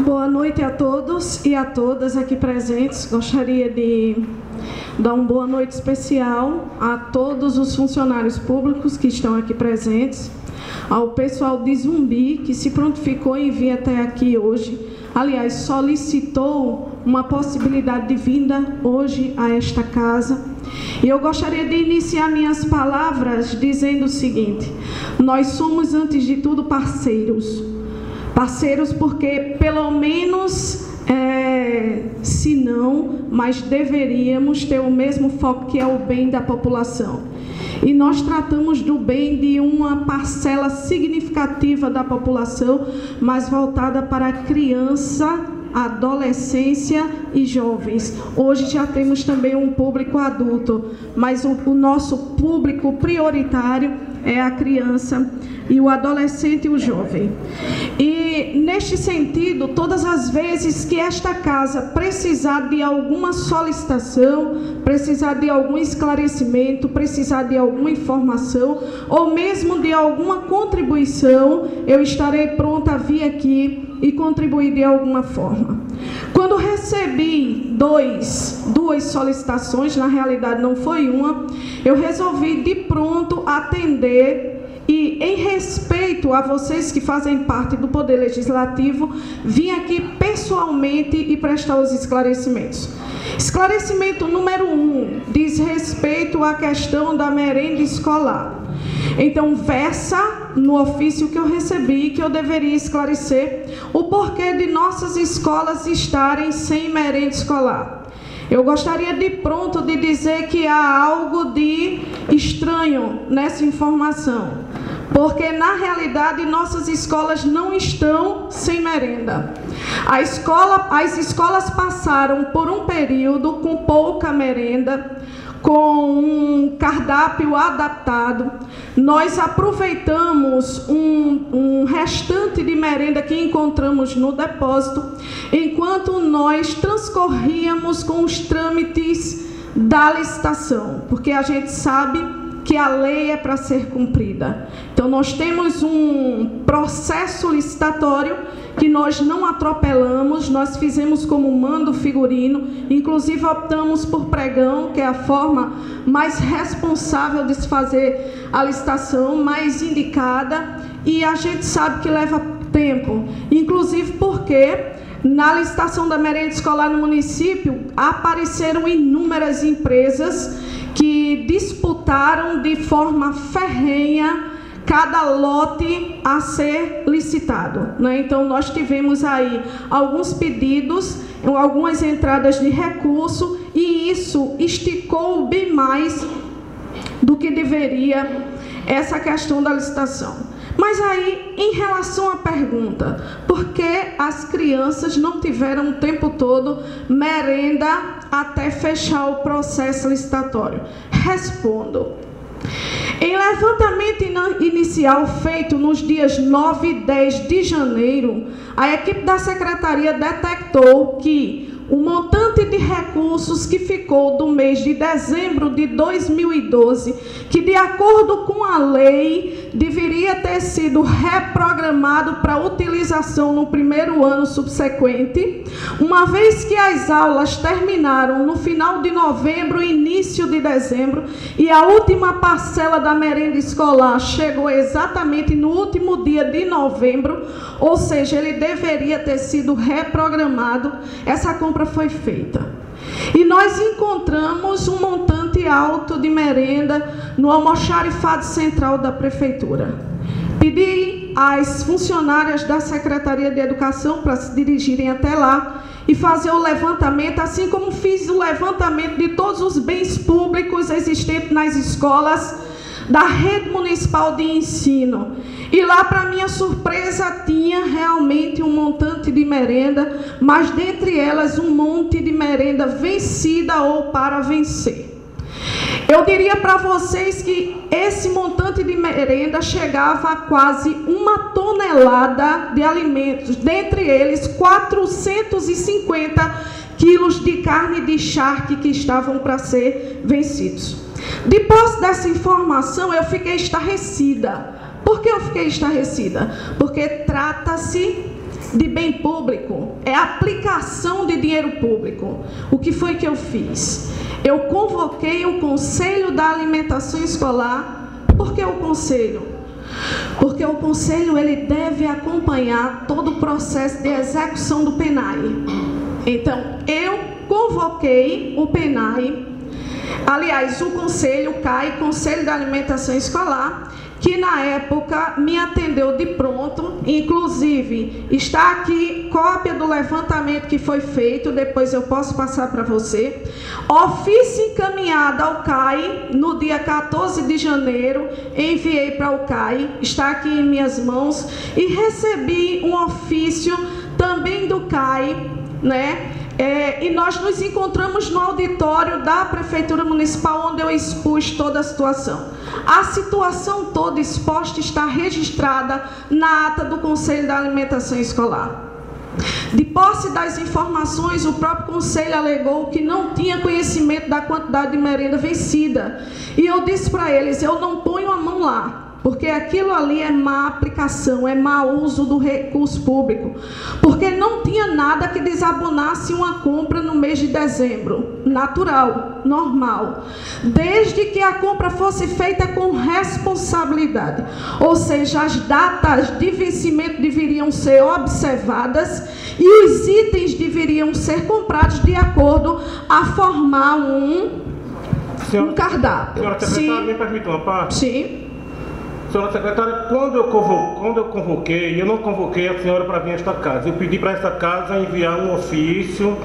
Boa noite a todos e a todas aqui presentes. Gostaria de dar uma boa noite especial a todos os funcionários públicos que estão aqui presentes, ao pessoal de Zumbi, que se prontificou em vir até aqui hoje. Aliás, solicitou uma possibilidade de vinda hoje a esta casa. E eu gostaria de iniciar minhas palavras dizendo o seguinte: nós somos, antes de tudo, parceiros. Parceiros porque, pelo menos, se não, mas deveríamos ter o mesmo foco, que é o bem da população. E nós tratamos do bem de uma parcela significativa da população, mas voltada para a criança, adolescência e jovens. Hoje já temos também um público adulto, mas o nosso público prioritário é a criança e o adolescente e o jovem. E, neste sentido, todas as vezes que esta casa precisar de alguma solicitação, precisar de algum esclarecimento, precisar de alguma informação, ou mesmo de alguma contribuição, eu estarei pronta a vir aqui e contribuir de alguma forma. Quando recebi duas solicitações, na realidade não foi uma, eu resolvi de pronto atender. E, em respeito a vocês que fazem parte do Poder Legislativo, vim aqui pessoalmente e prestar os esclarecimentos. Esclarecimento número 1 diz respeito à questão da merenda escolar. Então, versa no ofício que eu recebi, que eu deveria esclarecer o porquê de nossas escolas estarem sem merenda escolar. Eu gostaria de pronto de dizer que há algo de estranho nessa informação, porque na realidade nossas escolas não estão sem merenda. As escolas passaram por um período com pouca merenda, com um cardápio adaptado. Nós aproveitamos um restante de merenda que encontramos no depósito, enquanto nós transcorríamos com os trâmites da licitação, porque a gente sabe que a lei é para ser cumprida. Então, nós temos um processo licitatório que nós não atropelamos, nós fizemos como manda o figurino, inclusive optamos por pregão, que é a forma mais responsável de se fazer a licitação, mais indicada, e a gente sabe que leva tempo, inclusive porque na licitação da merenda escolar no município apareceram inúmeras empresas que disputaram de forma ferrenha cada lote a ser licitado, né? Então, nós tivemos aí alguns pedidos, algumas entradas de recurso, e isso esticou bem mais do que deveria essa questão da licitação. Mas aí, em relação à pergunta, por que as crianças não tiveram o tempo todo merenda até fechar o processo licitatório? Respondo. Em levantamento inicial feito nos dias 9 e 10 de janeiro, a equipe da Secretaria detectou que o montante de recursos que ficou do mês de dezembro de 2012, que de acordo com a lei, deveria ter sido reprogramado para utilização no primeiro ano subsequente, uma vez que as aulas terminaram no final de novembro e início de dezembro, e a última parcela da merenda escolar chegou exatamente no último dia de novembro, ou seja, ele deveria ter sido reprogramado. Essa compra foi feita. E nós encontramos um montante alto de merenda no almoxarifado central da Prefeitura. Pedi às funcionárias da Secretaria de Educação para se dirigirem até lá e fazer o levantamento, assim como fiz o levantamento de todos os bens públicos existentes nas escolas da rede municipal de ensino. E lá, para minha surpresa, tinha realmente um montante de merenda, mas dentre elas um monte de merenda vencida ou para vencer. Eu diria para vocês que esse montante de merenda chegava a quase 1 tonelada de alimentos, dentre eles 450 quilos de carne de charque que estavam para ser vencidos. Depois dessa informação, eu fiquei estarrecida. Por que eu fiquei estarrecida? Porque trata-se de bem público. é aplicação de dinheiro público. O que foi que eu fiz? Eu convoquei o Conselho da Alimentação Escolar. Por que o Conselho? Porque o Conselho ele deve acompanhar todo o processo de execução do PENAE. Então, eu convoquei o PENAE, aliás, o Conselho, o CAI, Conselho da Alimentação Escolar, que na época me atendeu de pronto, inclusive está aqui cópia do levantamento que foi feito, depois eu posso passar para você. Ofício encaminhado ao CAI no dia 14 de janeiro, enviei para o CAI, está aqui em minhas mãos, e recebi um ofício também do CAI, né? E nós nos encontramos no auditório da Prefeitura Municipal, onde eu expus toda a situação. A situação toda exposta está registrada na ata do Conselho da Alimentação Escolar. De posse das informações, o próprio Conselho alegou que não tinha conhecimento da quantidade de merenda vencida. E eu disse para eles, eu não ponho a mão lá, porque aquilo ali é má aplicação, é mau uso do recurso público. Porque não tinha nada que desabonasse uma compra no mês de dezembro. Natural, normal. Desde que a compra fosse feita com responsabilidade. Ou seja, as datas de vencimento deveriam ser observadas e os itens deveriam ser comprados de acordo a formar um cardápio. Senhora secretária, me permita uma parte? Sim. Senhora secretária, quando eu convoquei, eu não convoquei a senhora para vir a esta casa. Eu pedi para esta casa enviar um ofício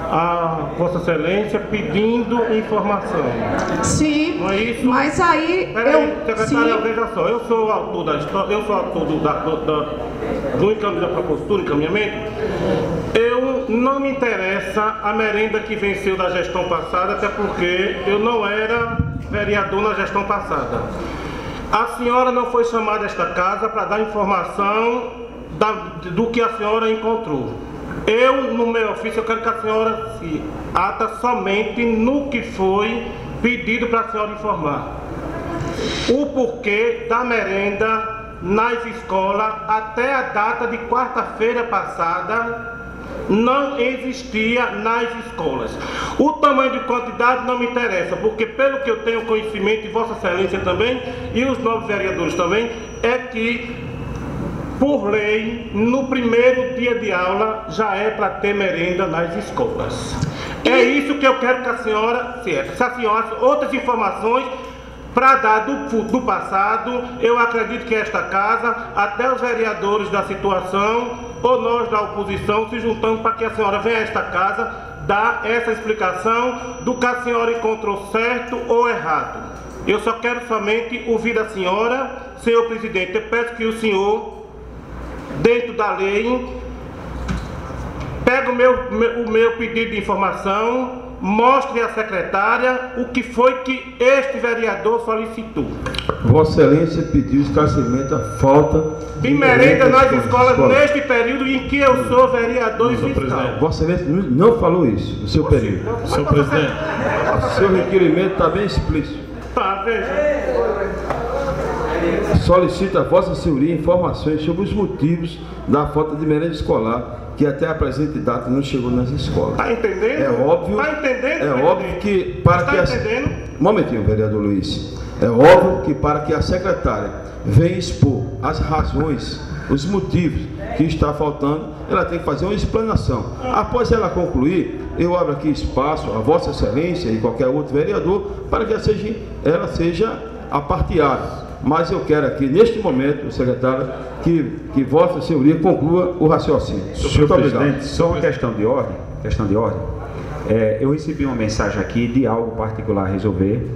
a Vossa Excelência pedindo informação. Sim, não é isso? Mas aí... Secretária, veja só, eu sou autor da história, eu sou autor do encaminhamento. Eu não me interessa a merenda que venceu da gestão passada, até porque eu não era vereador na gestão passada. A senhora não foi chamada a esta casa para dar informação do que a senhora encontrou. Eu, no meu ofício, eu quero que a senhora se ata somente no que foi pedido para a senhora informar. O porquê da merenda nas escolas até a data de quarta-feira passada não existia nas escolas. O tamanho de quantidade não me interessa, porque pelo que eu tenho conhecimento, e Vossa Excelência também, e os novos vereadores também, é que, por lei, no primeiro dia de aula já é para ter merenda nas escolas. É isso que eu quero que a senhora, se a senhora, outras informações para dar do passado, eu acredito que esta casa, até os vereadores da situação, ou nós da oposição, se juntamos para que a senhora venha a esta casa dar essa explicação do que a senhora encontrou certo ou errado. Eu só quero somente ouvir da senhora, senhor presidente. Eu peço que o senhor, dentro da lei, pegue o meu pedido de informação, mostre à secretária o que foi que este vereador solicitou. Vossa Excelência pediu esclarecimento à falta de merenda nas escolas neste período em que eu sou vereador e fiscal. Vossa Excelência não falou isso no seu período. Senhor presidente, o seu requerimento está bem explícito. Tá, veja. Solicita a Vossa Senhoria informações sobre os motivos da falta de merenda escolar, que até a presente data não chegou nas escolas. Está entendendo? É óbvio. Está entendendo? É óbvio que para que entendendo? Um momentinho, vereador Luiz. É óbvio que para que a secretária venha expor as razões, os motivos que está faltando, ela tem que fazer uma explanação. Após ela concluir, eu abro aqui espaço a Vossa Excelência e qualquer outro vereador para que ela seja aparteada. Mas eu quero aqui, neste momento, secretário, que Vossa Senhoria conclua o raciocínio. Senhor presidente, só uma questão de ordem. Eu recebi uma mensagem aqui de algo particular a resolver.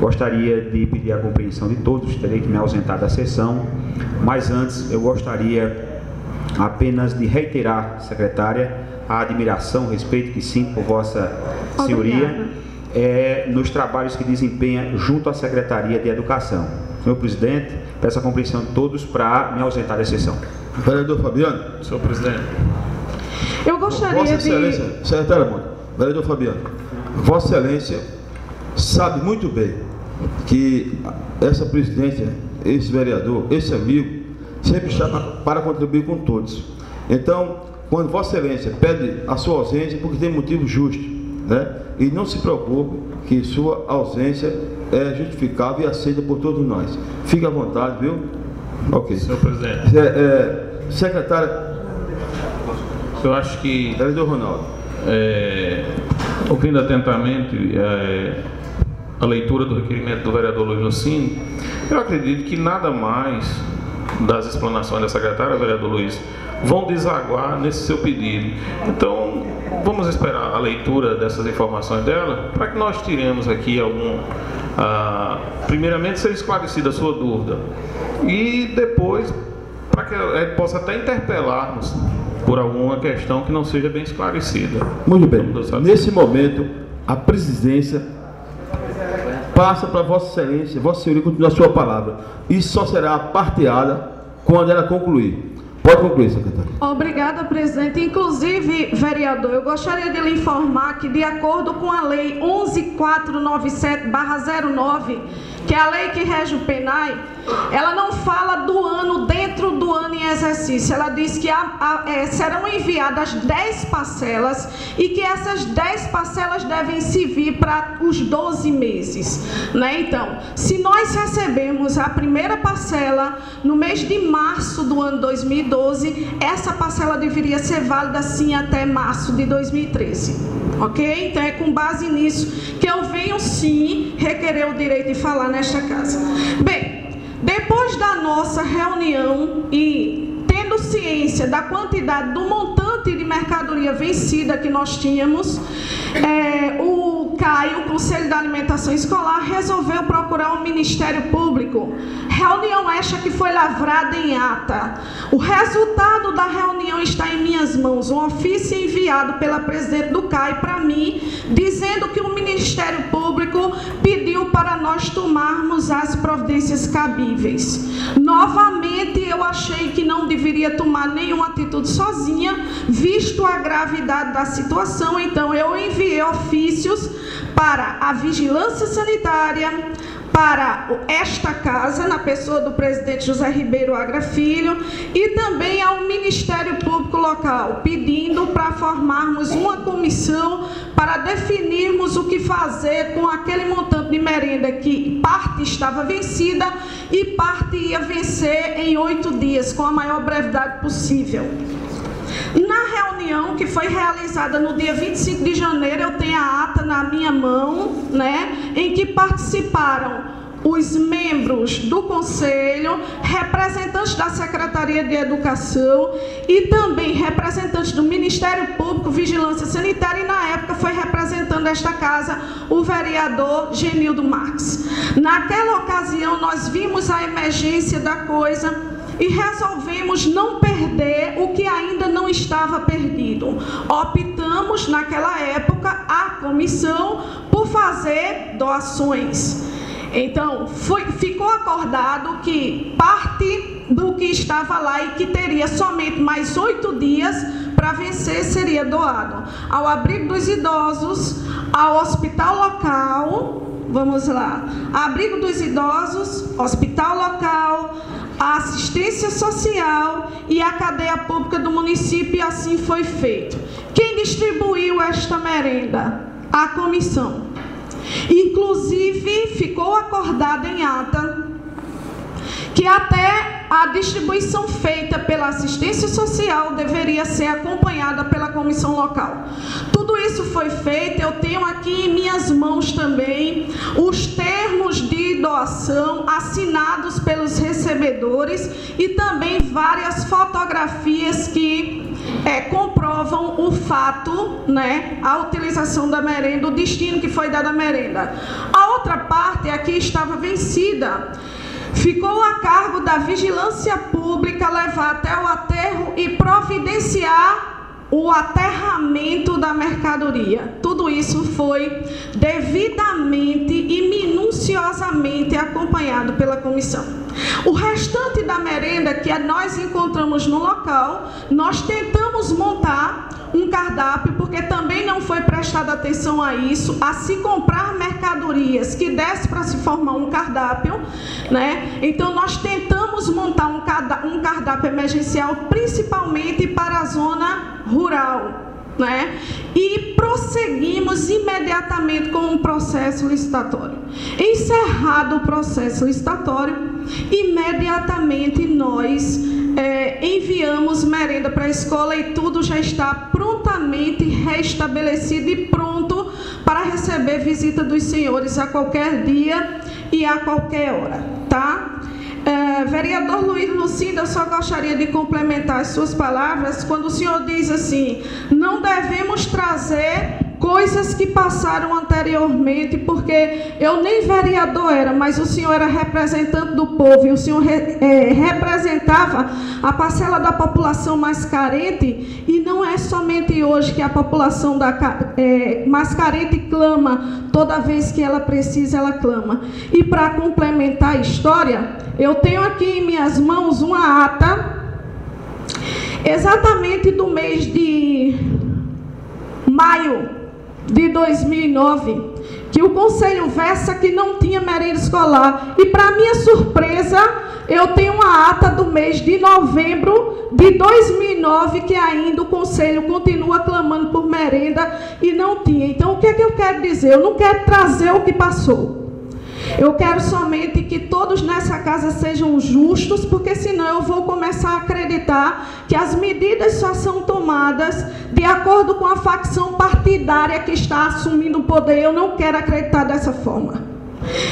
Gostaria de pedir a compreensão de todos, terei que me ausentar da sessão, mas antes eu gostaria apenas de reiterar, secretária, a admiração, o respeito que sinto por Vossa Senhoria nos trabalhos que desempenha junto à Secretaria de Educação. Senhor presidente, peço a compreensão de todos para me ausentar da sessão. Vereador Fabiano. Senhor presidente. Eu gostaria Vossa Excelência, secretária Mônica, vereador Fabiano, Vossa Excelência sabe muito bem que essa presidência, esse vereador, esse amigo, sempre está para contribuir com todos. Então, quando Vossa Excelência pede a sua ausência, porque tem motivo justo, né? E não se preocupe que sua ausência é justificável e aceita por todos nós. Fique à vontade, viu? Ok. Senhor presidente. Secretária. Eu acho que, Vereador Ronaldo. ouvindo atentamente a leitura do requerimento do vereador Luiz Lucino, eu acredito que nada mais das explanações da secretária, vereador Luiz, vão desaguar nesse seu pedido. Então, vamos esperar a leitura dessas informações dela, para que nós tiremos aqui primeiramente, ser esclarecida a sua dúvida, e depois, para que ela possa até interpelar-nos por alguma questão que não seja bem esclarecida. Muito bem. Nesse momento, a presidência passa para Vossa Excelência. Vossa Senhoria continua a sua palavra. Isso só será parteada quando ela concluir. Pode concluir, secretário. Obrigada, presidente. Inclusive, vereador, eu gostaria de lhe informar que, de acordo com a Lei 11.497/09, que é a lei que rege o PENAI, ela não fala do ano dentro do ano em exercício. Ela diz que serão enviadas 10 parcelas e que essas 10 parcelas devem servir para os 12 meses. Né? Então, se nós recebemos a primeira parcela no mês de março do ano 2012, essa parcela deveria ser válida sim até março de 2013. Ok? Então é com base nisso que eu venho sim requerer o direito de falar nesta casa. Bem, depois da nossa reunião e tendo ciência da quantidade do montante de mercadoria vencida que nós tínhamos, o CAI, o Conselho da Alimentação Escolar, resolveu procurar o Ministério Público. Reunião esta que foi lavrada em ata. O resultado da reunião está em minhas mãos. Um ofício enviado pela presidente do CAI para mim, dizendo que o Ministério Público pediu para nós tomarmos as providências cabíveis. Novamente, eu achei que não deveria tomar nenhuma atitude sozinha, visto a gravidade da situação. Então, eu enviei ofícios para a Vigilância Sanitária, para esta casa, na pessoa do presidente José Ribeiro Agra Filho, e também ao Ministério Público Local, pedindo para formarmos uma comissão para definirmos o que fazer com aquele montante de merenda que parte estava vencida e parte ia vencer em 8 dias, com a maior brevidade possível. Na reunião que foi realizada no dia 25 de janeiro, eu tenho a ata na minha mão, né, em que participaram os membros do Conselho, representantes da Secretaria de Educação e também representantes do Ministério Público, Vigilância Sanitária, e na época foi representando esta casa o vereador Genildo Marques. Naquela ocasião nós vimos a emergência da coisa e resolvemos não perder o que ainda não estava perdido. Optamos, naquela época, a comissão por fazer doações. Então, ficou acordado que parte do que estava lá e que teria somente mais 8 dias para vencer seria doado ao abrigo dos idosos, ao hospital local, vamos lá, abrigo dos idosos, hospital local, a assistência social e a cadeia pública do município, e assim foi feito. Quem distribuiu esta merenda? A comissão. Inclusive, ficou acordado em ata que até a distribuição feita pela assistência social deveria ser acompanhada pela comissão local. Tudo isso foi feito. Eu tenho aqui em minhas mãos também os termos de doação assinados pelos recebedores e também várias fotografias que comprovam o fato, né, a utilização da merenda, o destino que foi dado à merenda. A outra parte aqui estava vencida. Ficou a cargo da Vigilância Pública levar até o aterro e providenciar o aterramento da mercadoria. Tudo isso foi devidamente e minuciosamente acompanhado pela comissão. O restante da merenda que nós encontramos no local, nós tentamos montar um cardápio, porque porque também não foi prestada atenção a isso, a se comprar mercadorias que desse para se formar um cardápio, né? Então nós tentamos montar um cardápio emergencial, principalmente para a zona rural, né? E prosseguimos imediatamente com um processo licitatório. Encerrado o processo licitatório, imediatamente nós enviamos merenda para a escola e tudo já está prontamente restabelecido e pronto para receber visita dos senhores a qualquer dia e a qualquer hora, tá? Vereador Luiz Lucinda, eu só gostaria de complementar as suas palavras quando o senhor diz assim: não devemos trazer coisas que passaram anteriormente, porque eu nem vereador era, mas o senhor era representante do povo, e o senhor representava a parcela da população mais carente, e não é somente hoje que a população mais carente clama, toda vez que ela precisa, ela clama. E para complementar a história, eu tenho aqui em minhas mãos uma ata, exatamente do mês de maio de 2009, que o Conselho versa que não tinha merenda escolar. E, para minha surpresa, eu tenho uma ata do mês de novembro de 2009, que ainda o Conselho continua clamando por merenda e não tinha. Então, o que é que eu quero dizer? Eu não quero trazer o que passou. Eu quero somente que todos nessa casa sejam justos, porque senão eu vou começar a acreditar que as medidas só são tomadas de acordo com a facção partidária que está assumindo o poder. Eu não quero acreditar dessa forma.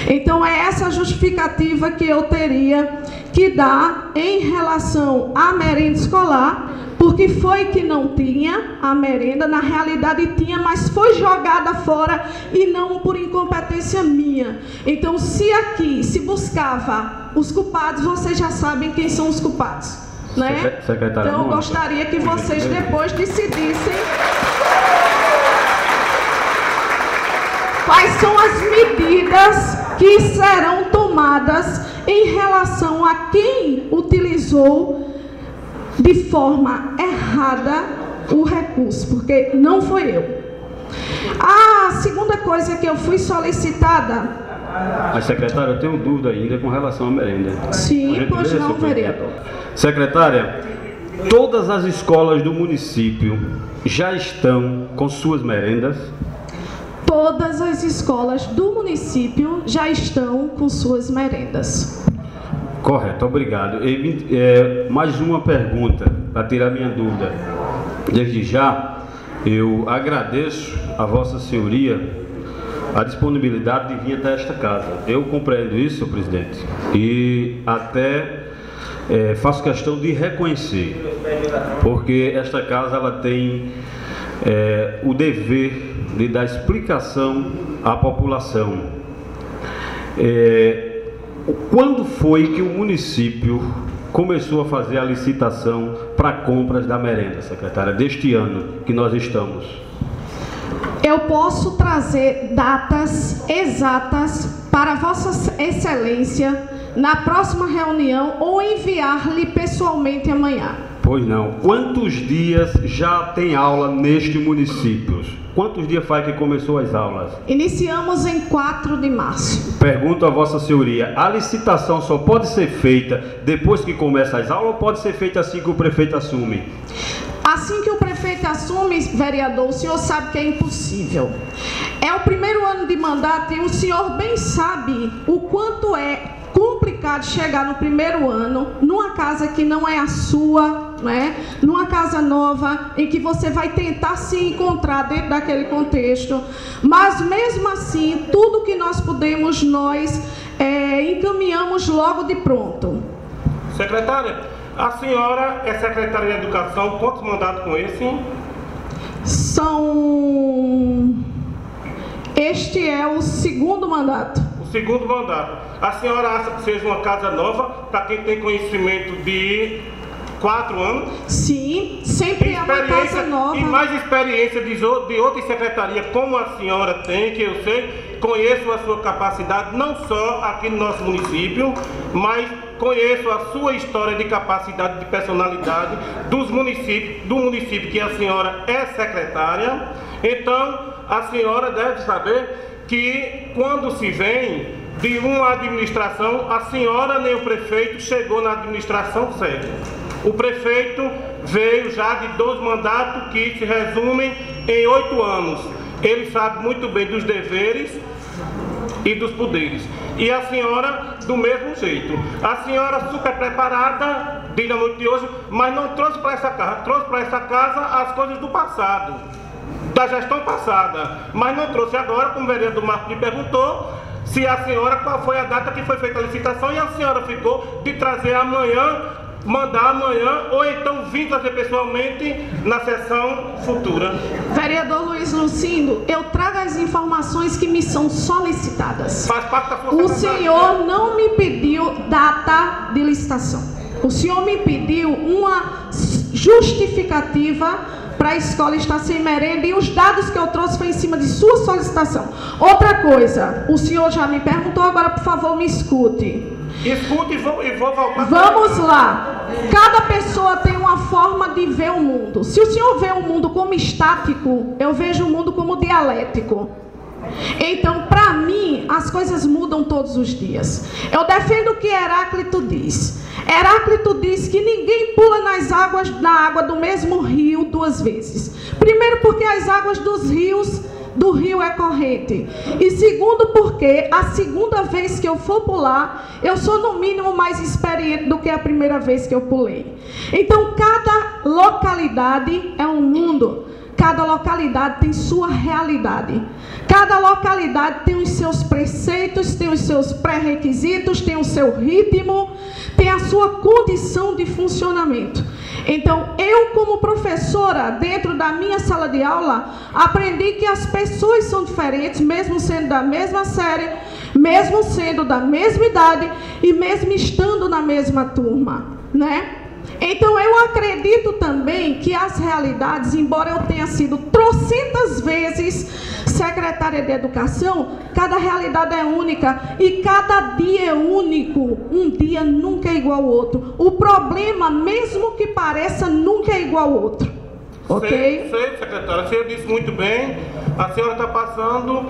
Então é essa justificativa que eu teria que dar em relação à merenda escolar, porque foi que não tinha a merenda, na realidade tinha, mas foi jogada fora e não por incompetência minha. Então, se aqui se buscava os culpados, vocês já sabem quem são os culpados, né? Então, eu gostaria que vocês depois decidissem quais são as medidas que serão tomadas em relação a quem utilizou de forma errada o recurso, porque não foi eu. A segunda coisa que eu fui solicitada... Mas, secretária, eu tenho dúvida ainda com relação à merenda. Sim, pois não, vereador. Secretária, todas as escolas do município já estão com suas merendas? Todas as escolas do município já estão com suas merendas. Correto, obrigado. Mais uma pergunta, para tirar minha dúvida. Desde já, eu agradeço a Vossa Senhoria a disponibilidade de vir até esta casa. Eu compreendo isso, senhor presidente, e até faço questão de reconhecer, porque esta casa ela tem o dever de dar explicação à população. Quando foi que o município começou a fazer a licitação para compras da merenda, secretária, deste ano que nós estamos? Eu posso trazer datas exatas para Vossa Excelência na próxima reunião ou enviar-lhe pessoalmente amanhã. Pois não. Quantos dias já tem aula neste município? Quantos dias faz que começou as aulas? Iniciamos em 4 de março. Pergunto a Vossa Senhoria, a licitação só pode ser feita depois que começa as aulas ou pode ser feita assim que o prefeito assume? Assim que o prefeito assume, vereador, o senhor sabe que é impossível. É o primeiro ano de mandato e o senhor bem sabe o quanto é complicado chegar no primeiro ano, numa casa que não é a sua, né? Numa casa nova, em que você vai tentar se encontrar dentro daquele contexto. Mas mesmo assim, tudo que nós podemos, nós encaminhamos logo de pronto. Secretária, a senhora é secretária de Educação, quantos mandatos com esse? Este é o segundo mandato. O segundo mandato. A senhora acha que seja uma casa nova para quem tem conhecimento de 4 anos? Sim, sempre é uma casa nova. E mais experiência de outras secretarias, como a senhora tem, que eu sei, conheço a sua capacidade, não só aqui no nosso município, mas conheço a sua história de capacidade, de personalidade do município que a senhora é secretária. Então, a senhora deve saber que quando se vem de uma administração, a senhora nem o prefeito chegou na administração certa. O prefeito veio já de 2 mandatos que se resumem em 8 anos. Ele sabe muito bem dos deveres e dos poderes. E a senhora, do mesmo jeito. A senhora super preparada, desde a noite de hoje, mas não trouxe para essa casa. Trouxe para essa casa as coisas do passado, da gestão passada. Mas não trouxe agora, como o vereador Marcos me perguntou, se a senhora, qual foi a data que foi feita a licitação, e a senhora ficou de trazer amanhã, mandar amanhã, ou então vir trazer pessoalmente na sessão futura. Vereador Luiz Lucindo, eu trago as informações que me são solicitadas. Faz parte da força. O senhor não me pediu data de licitação. O senhor me pediu uma justificativa para a escola estar sem merenda, e os dados que eu trouxe foi em cima de sua solicitação. Outra coisa, o senhor já me perguntou, agora por favor me escute. Escute e vou voltar. Vamos lá. Cada pessoa tem uma forma de ver o mundo. Se o senhor vê o mundo como estático, eu vejo o mundo como dialético. Então, para mim, as coisas mudam todos os dias. Eu defendo o que Heráclito diz. Heráclito diz que ninguém pula na água do mesmo rio 2 vezes. Primeiro, porque as águas do rio é corrente. E segundo, porque a segunda vez que eu for pular, eu sou no mínimo mais experiente do que a primeira vez que eu pulei. Então, cada localidade é um mundo. Cada localidade tem sua realidade. Cada localidade tem os seus preceitos, tem os seus pré-requisitos, tem o seu ritmo, tem a sua condição de funcionamento. Então, eu como professora, dentro da minha sala de aula, aprendi que as pessoas são diferentes, mesmo sendo da mesma série, mesmo sendo da mesma idade e mesmo estando na mesma turma, né? Então, eu acredito também que as realidades, embora eu tenha sido trocentas vezes secretária de Educação, cada realidade é única e cada dia é único. Um dia nunca é igual ao outro. O problema, mesmo que pareça, nunca é igual ao outro. Ok? Sei, secretária, a senhora disse muito bem. A senhora está passando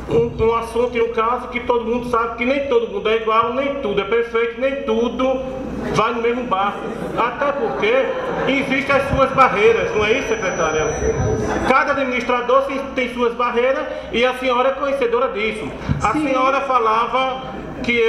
um assunto e um caso que todo mundo sabe que nem todo mundo é igual, nem tudo é perfeito, nem tudo vai no mesmo barco. Até porque existem as suas barreiras, não é isso, secretária? Cada administrador tem suas barreiras e a senhora é conhecedora disso. A senhora falava que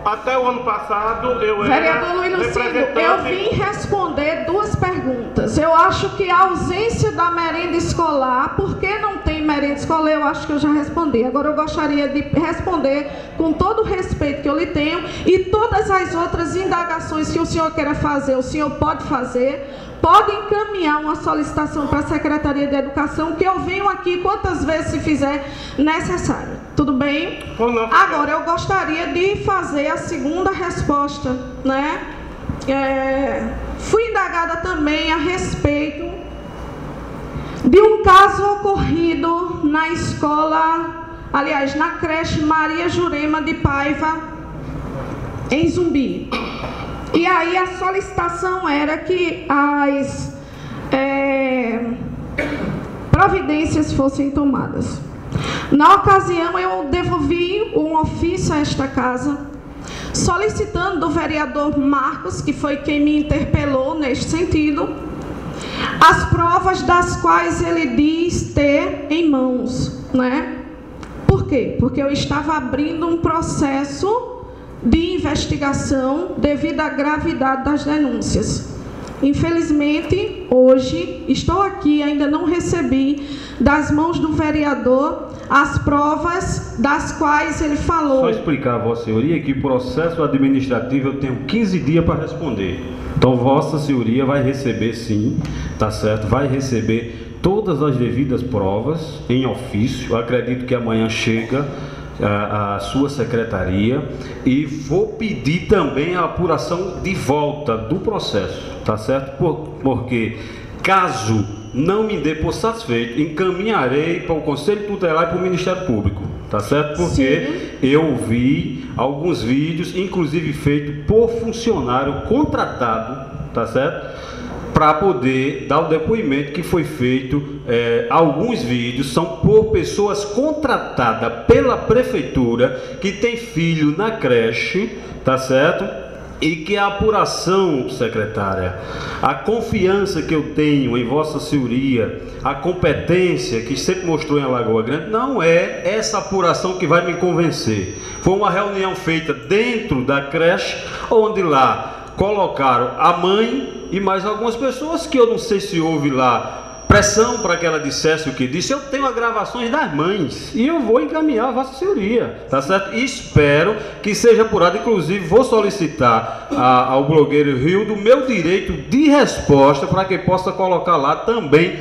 até o ano passado, eu era Vereador Luiz Lucindo, eu vim responder 2 perguntas. Eu acho que a ausência da merenda escolar, por que não tem merenda escolar, eu acho que eu já respondi. Agora eu gostaria de responder com todo o respeito que eu lhe tenho, e todas as outras indagações que o senhor queira fazer, o senhor pode fazer. Pode encaminhar uma solicitação para a Secretaria de Educação, que eu venho aqui quantas vezes se fizer necessário. Tudo bem? Agora, eu gostaria de fazer a segunda resposta, né? Fui indagada também a respeito de um caso ocorrido na escola, aliás, na creche Maria Jurema de Paiva, em Zumbi. E aí a solicitação era que as providências fossem tomadas. Na ocasião, eu devolvi um ofício a esta casa, solicitando do vereador Marcos, que foi quem me interpelou neste sentido, as provas das quais ele diz ter em mãos, né? Por quê? Porque eu estava abrindo um processo de investigação devido à gravidade das denúncias. Infelizmente, hoje, estou aqui, ainda não recebi das mãos do vereador as provas das quais ele falou. Só explicar a Vossa Senhoria que o processo administrativo eu tenho 15 dias para responder. Então, Vossa Senhoria vai receber sim, tá certo? Vai receber todas as devidas provas em ofício. Eu acredito que amanhã chega a sua secretaria e vou pedir também a apuração de volta do processo, tá certo? Porque caso não me dê por satisfeito, encaminharei para o Conselho Tutelar e para o Ministério Público, tá certo? Porque eu vi alguns vídeos, inclusive feito por funcionário contratado, tá certo? Para poder dar o depoimento que foi feito. Alguns vídeos são por pessoas contratadas pela prefeitura que tem filho na creche, tá certo? E que a apuração, secretária, a confiança que eu tenho em Vossa Senhoria, a competência que sempre mostrou em Alagoa Grande, não é essa apuração que vai me convencer. Foi uma reunião feita dentro da creche, onde lá colocaram a mãe e mais algumas pessoas que eu não sei se houve lá pressão para que ela dissesse o que disse. Eu tenho as gravações das mães e eu vou encaminhar a Vossa Senhoria, tá certo? E espero que seja apurado. Inclusive vou solicitar ao blogueiro Rio do meu direito de resposta para que possa colocar lá também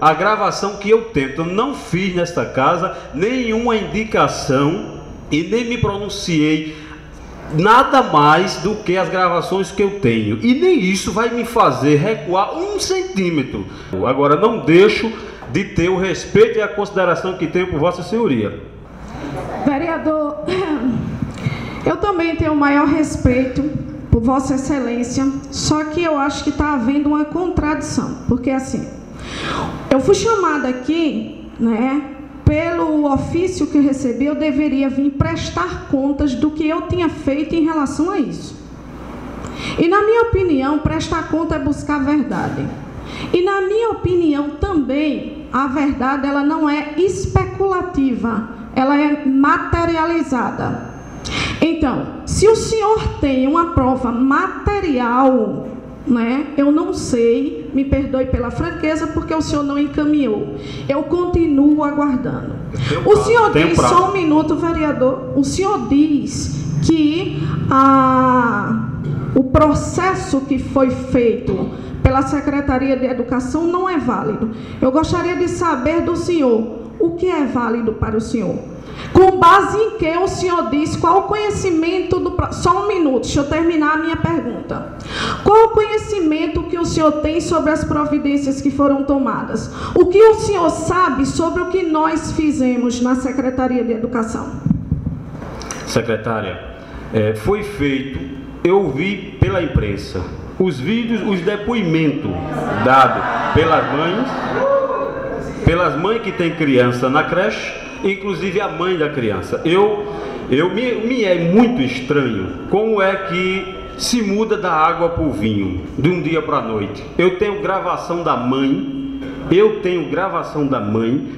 a gravação que eu tenho. Então não fiz nesta casa nenhuma indicação e nem me pronunciei nada mais do que as gravações que eu tenho, e nem isso vai me fazer recuar 1 centímetro. Agora não deixo de ter o respeito e a consideração que tenho por Vossa Senhoria. Vereador, eu também tenho o maior respeito por Vossa Excelência, só que eu acho que está havendo uma contradição, porque assim, eu fui chamada aqui, né, pelo ofício que recebi, eu deveria vir prestar contas do que eu tinha feito em relação a isso. E na minha opinião, prestar conta é buscar a verdade. E na minha opinião também, a verdade ela não é especulativa, ela é materializada. Então, se o senhor tem uma prova material, né, eu não sei, me perdoe pela franqueza, porque o senhor não encaminhou. Eu continuo aguardando. O senhor diz, só um minuto, vereador, o senhor diz que o processo que foi feito pela Secretaria de Educação não é válido. Eu gostaria de saber do senhor, o que é válido para o senhor? Com base em que o senhor diz, qual o conhecimento do... Só um minuto, deixa eu terminar a minha pergunta. Qual o conhecimento que o senhor tem sobre as providências que foram tomadas? O que o senhor sabe sobre o que nós fizemos na Secretaria de Educação? Secretária, foi feito, eu vi pela imprensa, os vídeos, os depoimentos dados pelas mães que têm criança na creche, inclusive a mãe da criança. Me é muito estranho como é que se muda da água para o vinho de um dia para a noite. Eu tenho gravação da mãe,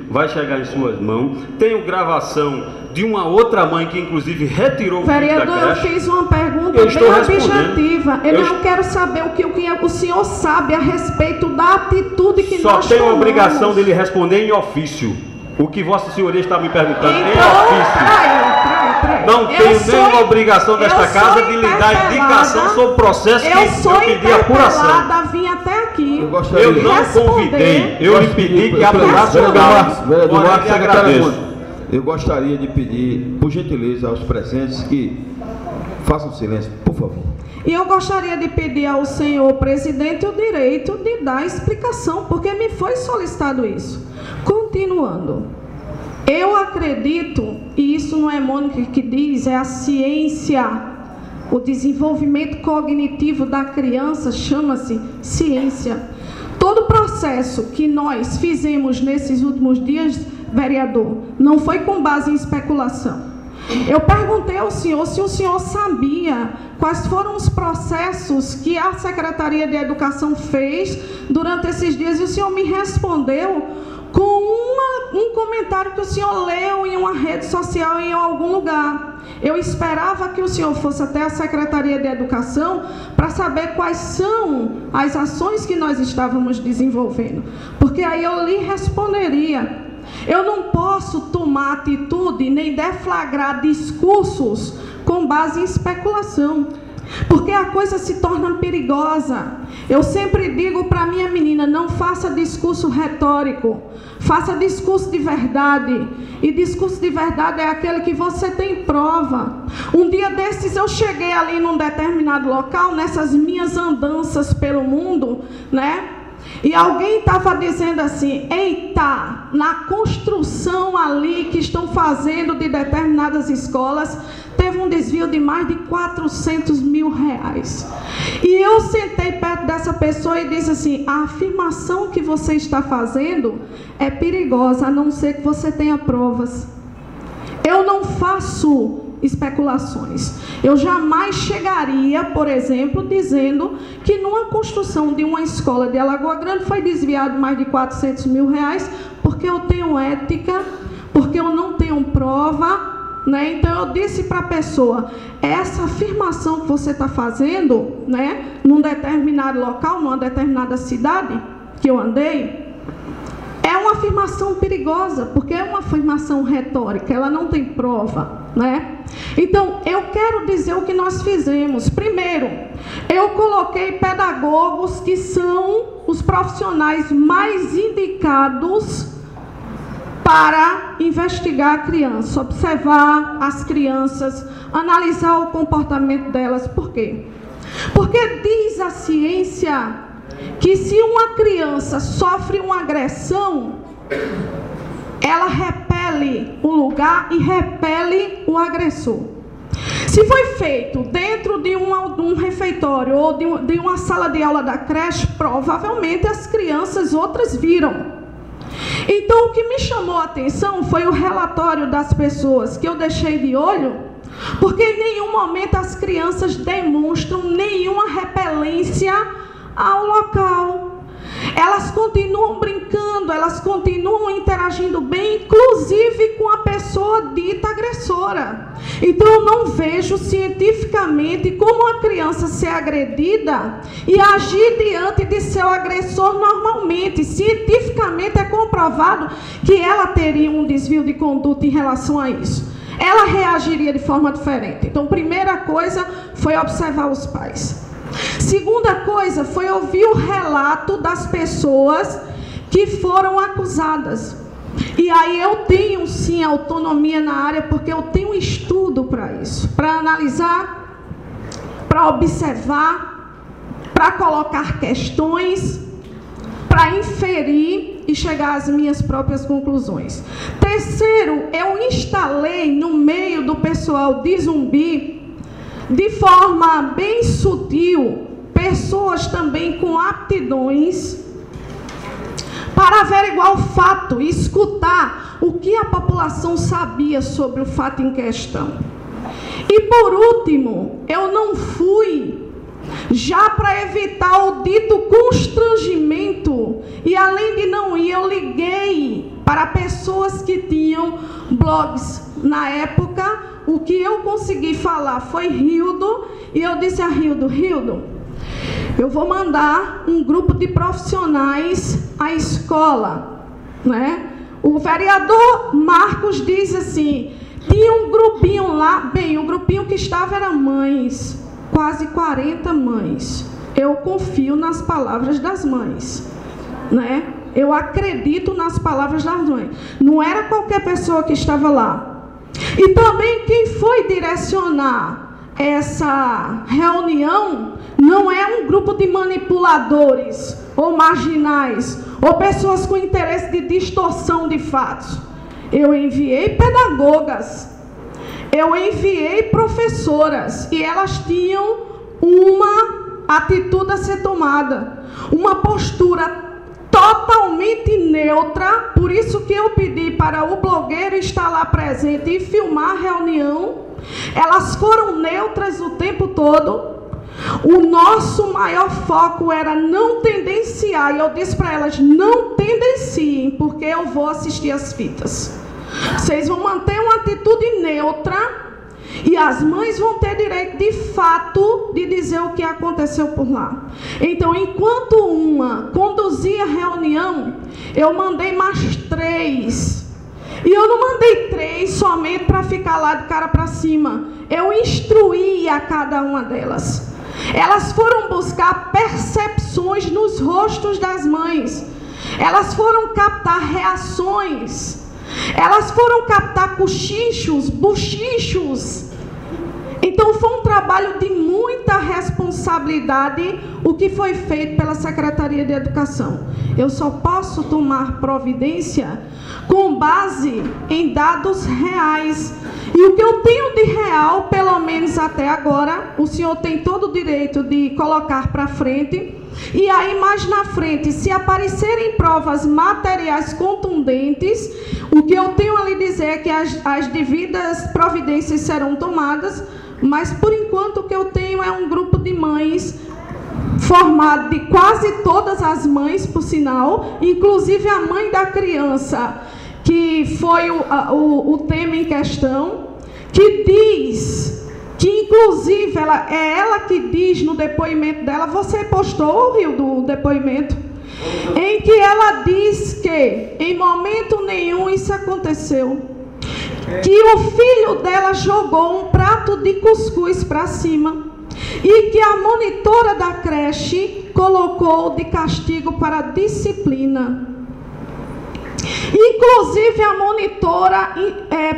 vai chegar em suas mãos. Tenho gravação de uma outra mãe que inclusive retirou o filho da creche. Vereador, eu fiz uma pergunta bem objetiva. Eu quero saber o que o senhor sabe a respeito da atitude que nós tomamos. Só tenho a obrigação de lhe responder em ofício. O que Vossa Senhoria está me perguntando em ofício. Não tenho nenhuma obrigação desta casa de lhe dar indicação sobre o processo que eu pedi apuração. Eu vim até aqui. Eu não convidei, eu lhe pedi que apurasse o caso. Eu gostaria de pedir, por gentileza, aos presentes que façam silêncio, por favor. E eu gostaria de pedir ao senhor presidente o direito de dar explicação, porque me foi solicitado isso. Continuando, eu acredito, e isso não é Mônica que diz, é a ciência, o desenvolvimento cognitivo da criança chama-se ciência. Todo o processo que nós fizemos nesses últimos dias, vereador, não foi com base em especulação. Eu perguntei ao senhor se o senhor sabia quais foram os processos que a Secretaria de Educação fez durante esses dias, e o senhor me respondeu com um comentário que o senhor leu em uma rede social em algum lugar. Eu esperava que o senhor fosse até a Secretaria de Educação para saber quais são as ações que nós estávamos desenvolvendo, porque aí eu lhe responderia. Eu não posso tomar atitude nem deflagrar discursos com base em especulação. porque a coisa se torna perigosa. Eu sempre digo para minha menina, não faça discurso retórico, faça discurso de verdade. E discurso de verdade é aquele que você tem prova. Um dia desses eu cheguei ali num determinado local, nessas minhas andanças pelo mundo, né? E alguém estava dizendo assim, eita, na construção ali que estão fazendo de determinadas escolas, teve um desvio de mais de 400 mil reais. E eu sentei perto dessa pessoa e disse assim, a afirmação que você está fazendo é perigosa, a não ser que você tenha provas. Eu não faço especulações. Eu jamais chegaria, por exemplo, dizendo que numa construção de uma escola de Alagoa Grande foi desviado mais de 400 mil reais, porque eu tenho ética, porque eu não tenho prova, né? Então eu disse para a pessoa, essa afirmação que você está fazendo, né, num determinado local, numa determinada cidade que eu andei, é uma afirmação perigosa, porque é uma afirmação retórica, ela não tem prova, né? Então, eu quero dizer o que nós fizemos. Primeiro, eu coloquei pedagogos que são os profissionais mais indicados para investigar a criança, observar as crianças, analisar o comportamento delas. Por quê? Porque diz a ciência que se uma criança sofre uma agressão, ela repele o lugar e repele o agressor. Se foi feito dentro de um refeitório ou de uma sala de aula da creche, provavelmente as crianças outras viram. Então, o que me chamou a atenção foi o relatório das pessoas que eu deixei de olho, porque em nenhum momento as crianças demonstram nenhuma repelência ao local. Elas continuam brincando, elas continuam interagindo bem, inclusive com a pessoa dita agressora. Então eu não vejo cientificamente como a criança ser agredida e agir diante de seu agressor normalmente. Cientificamente é comprovado que ela teria um desvio de conduta em relação a isso. Ela reagiria de forma diferente. Então, primeira coisa foi observar os pais. Segunda coisa foi ouvir o relato das pessoas que foram acusadas. E aí eu tenho sim autonomia na área, porque eu tenho estudo para isso, para analisar, para observar, para colocar questões, para inferir e chegar às minhas próprias conclusões. Terceiro, eu instalei no meio do pessoal de Zumbi, de forma bem sutil, pessoas também com aptidões para averiguar o fato e escutar o que a população sabia sobre o fato em questão. E por último, eu não fui, já para evitar o dito constrangimento, e além de não ir, eu liguei para pessoas que tinham blogs. Na época, o que eu consegui falar foi Rildo, e eu disse a Rildo, eu vou mandar um grupo de profissionais à escola, né? O vereador Marcos diz assim, tinha um grupinho lá, bem, o grupinho que estava era mães, quase 40 mães. Eu confio nas palavras das mães, né? Eu acredito nas palavras das mães. Não era qualquer pessoa que estava lá. E também quem foi direcionar essa reunião não é um grupo de manipuladores ou marginais ou pessoas com interesse de distorção de fatos. Eu enviei pedagogas, eu enviei professoras e elas tinham uma atitude a ser tomada, uma postura totalmente neutra. Por isso que eu pedi para o blogueiro estar lá presente e filmar a reunião. Elas foram neutras o tempo todo. O nosso maior foco era não tendenciar, e eu disse para elas, não tendenciem, porque eu vou assistir as fitas. Vocês vão manter uma atitude neutra, e as mães vão ter direito, de fato, de dizer o que aconteceu por lá. Então, enquanto uma conduzia a reunião, eu mandei mais 3. E eu não mandei 3 tirei somente para ficar lá de cara para cima. Eu instruí a cada uma delas. Elas foram buscar percepções nos rostos das mães. Elas foram captar reações. Elas foram captar cochichos, bochichos. Então foi um trabalho de muita responsabilidade o que foi feito pela Secretaria de Educação. Eu só posso tomar providência com base em dados reais. E o que eu tenho de real, pelo menos até agora, o senhor tem todo o direito de colocar para frente. E aí, mais na frente, se aparecerem provas materiais contundentes, o que eu tenho a lhe dizer é que as devidas providências serão tomadas, mas, por enquanto, o que eu tenho é um grupo de mães formado de quase todas as mães, por sinal, inclusive a mãe da criança, que foi o tema em questão, que diz, que inclusive é ela que diz no depoimento dela, você postou, Rio, do depoimento, em que ela diz que em momento nenhum isso aconteceu, que o filho dela jogou um prato de cuscuz para cima e que a monitora da creche colocou de castigo para disciplina. Inclusive a monitora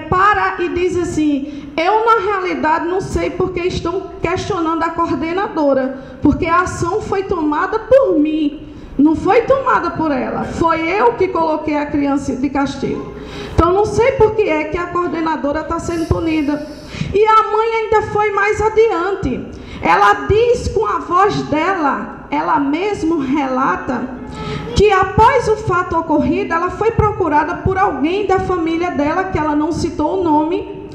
para e diz assim, eu na realidade não sei porque estão questionando a coordenadora, porque a ação foi tomada por mim, não foi tomada por ela, foi eu que coloquei a criança de castigo. Então não sei por que é que a coordenadora está sendo punida. E a mãe ainda foi mais adiante, ela diz com a voz dela, ela mesmo relata, que após o fato ocorrido, ela foi procurada por alguém da família dela, que ela não citou o nome,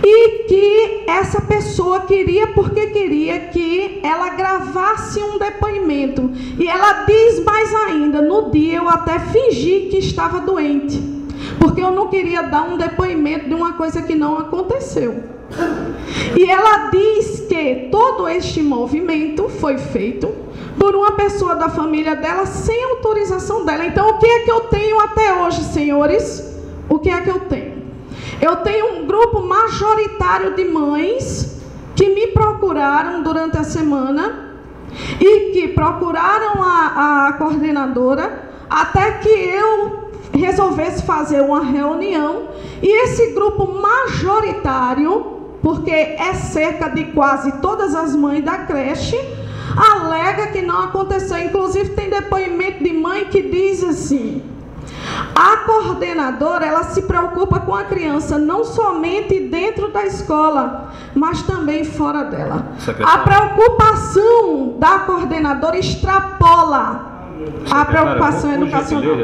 e que essa pessoa queria, porque queria que ela gravasse um depoimento. E ela diz mais ainda, no dia eu até fingi que estava doente, porque eu não queria dar um depoimento de uma coisa que não aconteceu. E ela diz que todo este movimento foi feito por uma pessoa da família dela sem autorização dela. Então, o que é que eu tenho até hoje, senhores? O que é que eu tenho? Eu tenho um grupo majoritário de mães que me procuraram durante a semana e que procuraram a coordenadora até que eu resolvesse fazer uma reunião. E esse grupo majoritário, porque é cerca de quase todas as mães da creche, alega que não aconteceu. Inclusive tem depoimento de mãe que diz assim, a coordenadora, ela se preocupa com a criança não somente dentro da escola, mas também fora dela. A preocupação da coordenadora extrapola a preocupação educacional.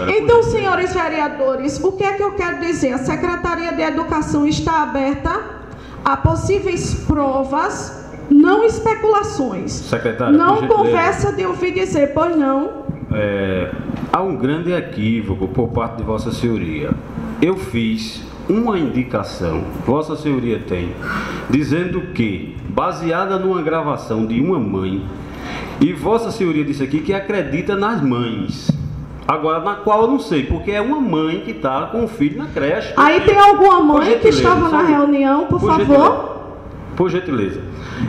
Então, senhores vereadores, o que é que eu quero dizer? A Secretaria de Educação está aberta a possíveis provas, não especulações. Secretária, não conversa de ouvir dizer, pois não. Há um grande equívoco por parte de Vossa Senhoria. Eu fiz uma indicação, Vossa Senhoria tem, dizendo que, baseada numa gravação de uma mãe, e Vossa Senhoria disse aqui que acredita nas mães. Agora, na qual eu não sei, porque é uma mãe que está com o filho na creche. Aí tem alguma mãe que estava na reunião, por favor? Por gentileza.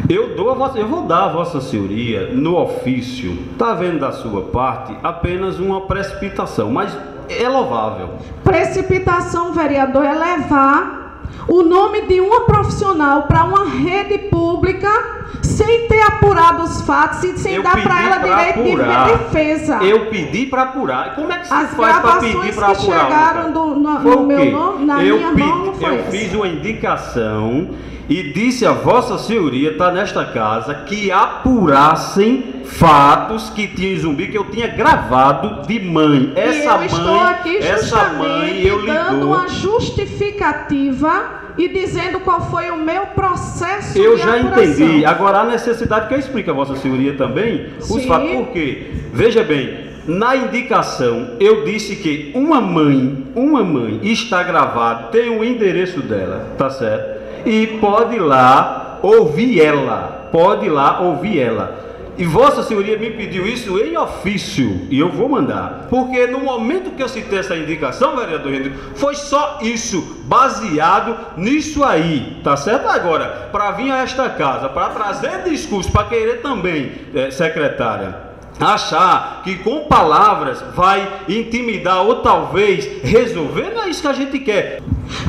Eu vou dar a Vossa Senhoria, no ofício, está vendo da sua parte, apenas uma precipitação, mas é louvável. Precipitação, vereador, é levar o nome de uma profissional para uma rede pública sem ter apurado os fatos e sem dar para ela direito de defesa. Eu pedi para apurar. Como é que se as faz para pedir para apurar? As chegaram no meu nome, na minha mão, não foi eu fiz uma indicação e disse a Vossa Senhoria, está nesta casa, que apurassem fatos que tinha em Zumbi, que eu tinha gravado de mãe. Essa mãe, estou aqui essa mãe, eu dando uma justificativa e dizendo qual foi o meu processo eu de já apuração. Entendi. Agora a necessidade que eu explico a Vossa Senhoria também, os fatos, por quê? Veja bem, na indicação eu disse que uma mãe está gravado, tem o endereço dela, tá certo? E pode ir lá ouvir ela, E Vossa Senhoria me pediu isso em ofício, e eu vou mandar. Porque no momento que eu citei essa indicação, vereador Henrique, foi só isso, baseado nisso aí, tá certo? Agora, para vir a esta casa, para trazer discurso, para querer também, secretária, achar que com palavras vai intimidar ou talvez resolver, não é isso que a gente quer.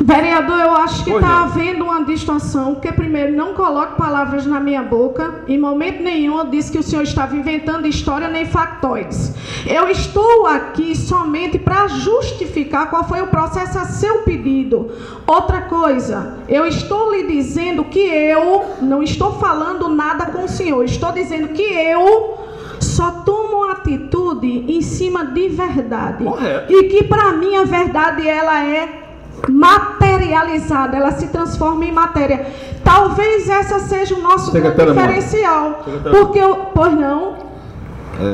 Vereador, eu acho que está havendo uma distorção, porque primeiro não coloque palavras na minha boca, em momento nenhum eu disse que o senhor estava inventando história nem factoides. Eu estou aqui somente para justificar qual foi o processo a seu pedido. Outra coisa, eu estou lhe dizendo que eu não estou falando nada com o senhor, estou dizendo que eu só tomo uma atitude em cima de verdade. Correto. E que para mim a verdade ela é materializada, ela se transforma em matéria. Talvez essa seja o nosso grande diferencial. Porque pois não?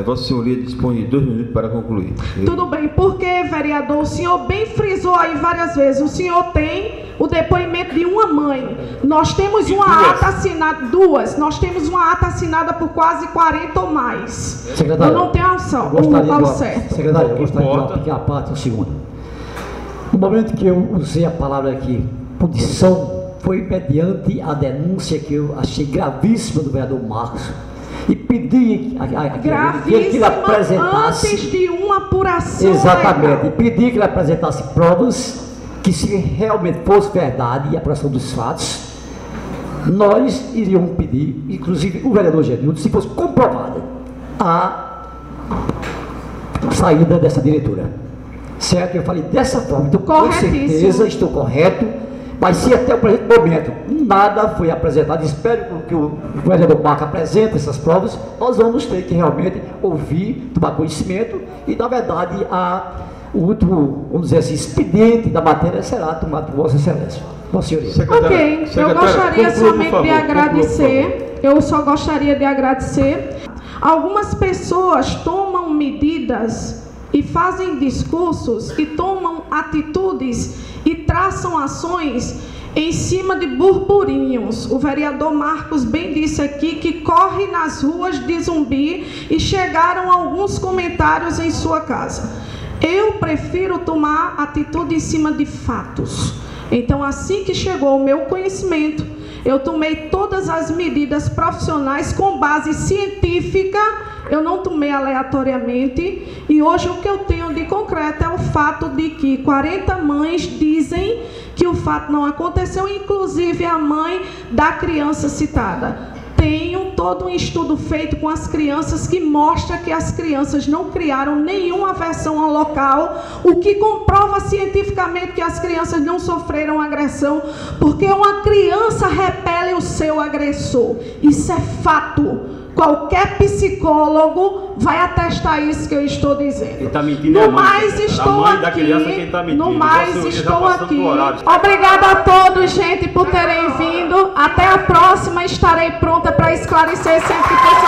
Vossa Senhoria dispõe de 2 minutos para concluir. Tudo bem, porque, vereador, o senhor bem frisou aí várias vezes, o senhor tem o depoimento de uma mãe. Nós temos uma ata assinada, nós temos uma ata assinada por quase 40 ou mais. Secretário, eu não tenho ao certo. Secretário, eu gostaria de uma pequena parte, um segundo. No momento que eu usei a palavra aqui, punição, foi mediante a denúncia que eu achei gravíssima do vereador Marcos. E pedi que ele apresentasse. Antes de uma apuração. Exatamente. Legal. E pedi que ele apresentasse provas que, se realmente fosse verdade e a apuração dos fatos, nós iríamos pedir, inclusive o vereador Genildo, se fosse comprovada a saída dessa diretora. Certo? Eu falei dessa forma. Então, com certeza estou correto. Mas se até o presente momento nada foi apresentado, espero que o vereador Marco apresente essas provas, nós vamos ter que realmente ouvir, tomar conhecimento e, na verdade, o último, vamos dizer assim, expediente da matéria será tomado por Vossa Excelência. Vossa Senhoria. Ok, eu gostaria somente de agradecer, eu só gostaria de agradecer. Algumas pessoas tomam medidas e fazem discursos e tomam atitudes e traçam ações em cima de burburinhos. O vereador Marcos bem disse aqui que corre nas ruas de Zumbi e chegaram alguns comentários em sua casa. Eu prefiro tomar atitude em cima de fatos. Então, assim que chegou ao meu conhecimento, eu tomei todas as medidas profissionais com base científica. Eu não tomei aleatoriamente, e hoje o que eu tenho de concreto é o fato de que 40 mães dizem que o fato não aconteceu, inclusive a mãe da criança citada. Tenho todo um estudo feito com as crianças que mostra que as crianças não criaram nenhuma aversão ao local, o que comprova cientificamente que as crianças não sofreram agressão, porque uma criança repele o seu agressor. Isso é fato. Qualquer psicólogo vai atestar isso que eu estou dizendo. Quem está mentindo no mais, estou aqui. No mais, estou aqui. Obrigada a todos, gente, por terem vindo. Até a próxima. Estarei pronta para esclarecer sempre que for